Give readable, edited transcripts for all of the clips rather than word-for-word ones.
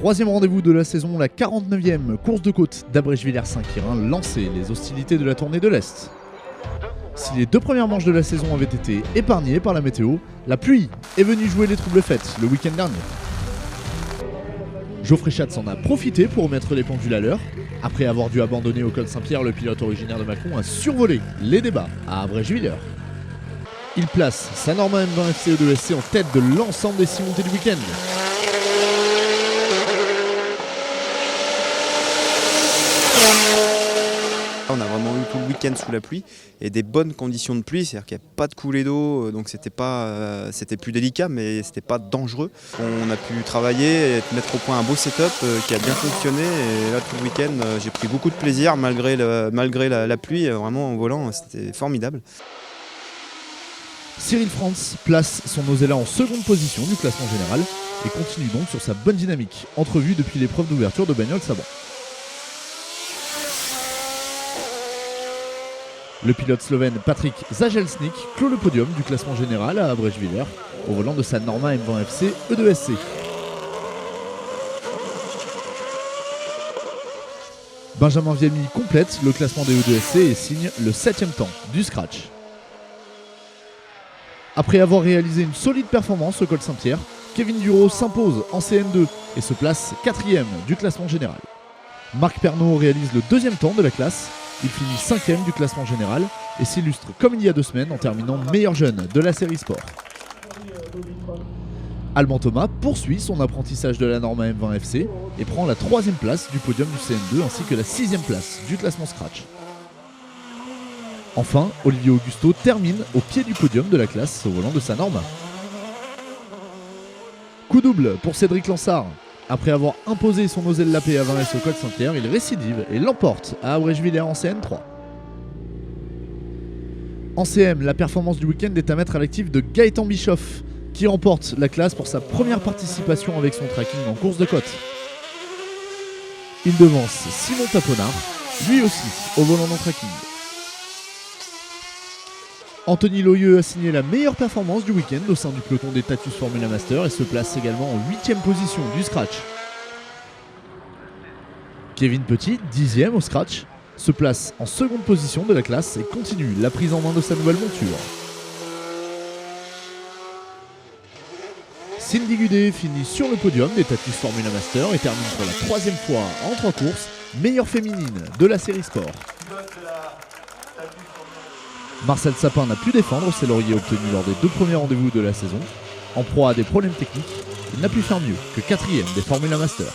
Troisième rendez-vous de la saison, la 49e course de côte d'Abrège-Villers-Saint-Quirin lançait les hostilités de la tournée de l'Est. Si les deux premières manches de la saison avaient été épargnées par la météo, la pluie est venue jouer les troubles fêtes le week-end dernier. Geoffrey Schatz en a profité pour remettre les pendules à l'heure. Après avoir dû abandonner au col Saint-Pierre, le pilote originaire de Mâcon a survolé les débats à Abrège-Villers. Il place sa Norma M20 FC E2SC en tête de l'ensemble des 6 montées du week-end. On a vraiment eu tout le week-end sous la pluie et des bonnes conditions de pluie, c'est-à-dire qu'il n'y a pas de coulée d'eau, donc c'était plus délicat mais c'était pas dangereux. On a pu travailler et mettre au point un beau setup qui a bien fonctionné et là tout le week-end j'ai pris beaucoup de plaisir malgré la pluie, vraiment en volant c'était formidable. Cyril Franz place son Osella en seconde position du classement général et continue donc sur sa bonne dynamique, entrevue depuis l'épreuve d'ouverture de Bagnols-Saban. Le pilote slovène Patrik Zajelšnik clôt le podium du classement général à Abrège-Villers au volant de sa Norma M20 FC E2SC. Benjamin Vialmy complète le classement des E2SC et signe le 7e temps du scratch. Après avoir réalisé une solide performance au col Saint-Pierre, Kevin Duro s'impose en CN2 et se place 4e du classement général. Marc Pernaut réalise le 2e temps de la classe. Il finit 5e du classement général et s'illustre comme il y a 2 semaines en terminant meilleur jeune de la série Sport. Alban Thomas poursuit son apprentissage de la Norma M20 FC et prend la 3e place du podium du CN2 ainsi que la 6e place du classement Scratch. Enfin, Olivier Augusto termine au pied du podium de la classe au volant de sa Norma. Coup double pour Cédric Lansard. Après avoir imposé son Osella PA20S au col Saint-Pierre, il récidive et l'emporte à Abrège-Villers en CN3. En CM, la performance du week-end est à mettre à l'actif de Gaëtan Bischoff, qui remporte la classe pour sa première participation avec son tracking en course de côte. Il devance Simon Taponard, lui aussi au volant d'un tracking. Anthony Loyeux a signé la meilleure performance du week-end au sein du peloton des Tatuus Formula Master et se place également en 8e position du scratch. Kevin Petit, 10e au scratch, se place en seconde position de la classe et continue la prise en main de sa nouvelle monture. Cindy Gudet finit sur le podium des Tatuus Formula Master et termine pour la 3e fois en 3 courses, meilleure féminine de la série Sport. Marcel Sapin n'a pu défendre ses lauriers obtenus lors des 2 premiers rendez-vous de la saison. En proie à des problèmes techniques, il n'a pu faire mieux que 4e des Formula Master.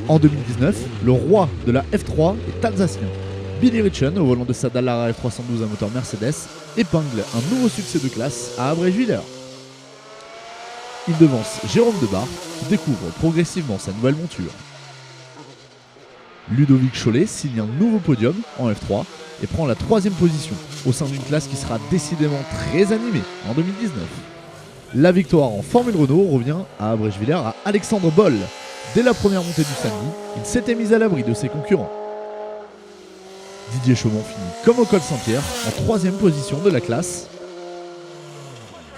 En 2019, le roi de la F3 est alsacien. Billy Ritchen, au volant de sa Dallara F312 à moteur Mercedes, épingle un nouveau succès de classe à Abrège-Villers. Il devance Jérôme Debar, qui découvre progressivement sa nouvelle monture. Ludovic Cholet signe un nouveau podium en F3 et prend la 3e position au sein d'une classe qui sera décidément très animée en 2019. La victoire en Formule Renault revient à Abrège-Villers à Alexandre Boll. Dès la première montée du samedi, il s'était mis à l'abri de ses concurrents. Didier Chaumont finit comme au col Saint-Pierre en 3e position de la classe.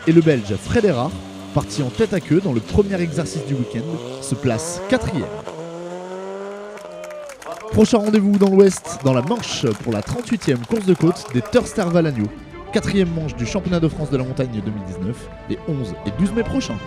Et le Belge Fred Erard, parti en tête à queue dans le premier exercice du week-end, se place 4e. Prochain rendez-vous dans l'Ouest, dans la Manche, pour la 38e course de côte des Terster-Valagno. 4e manche du championnat de France de la montagne 2019, les 11 et 12 mai prochains.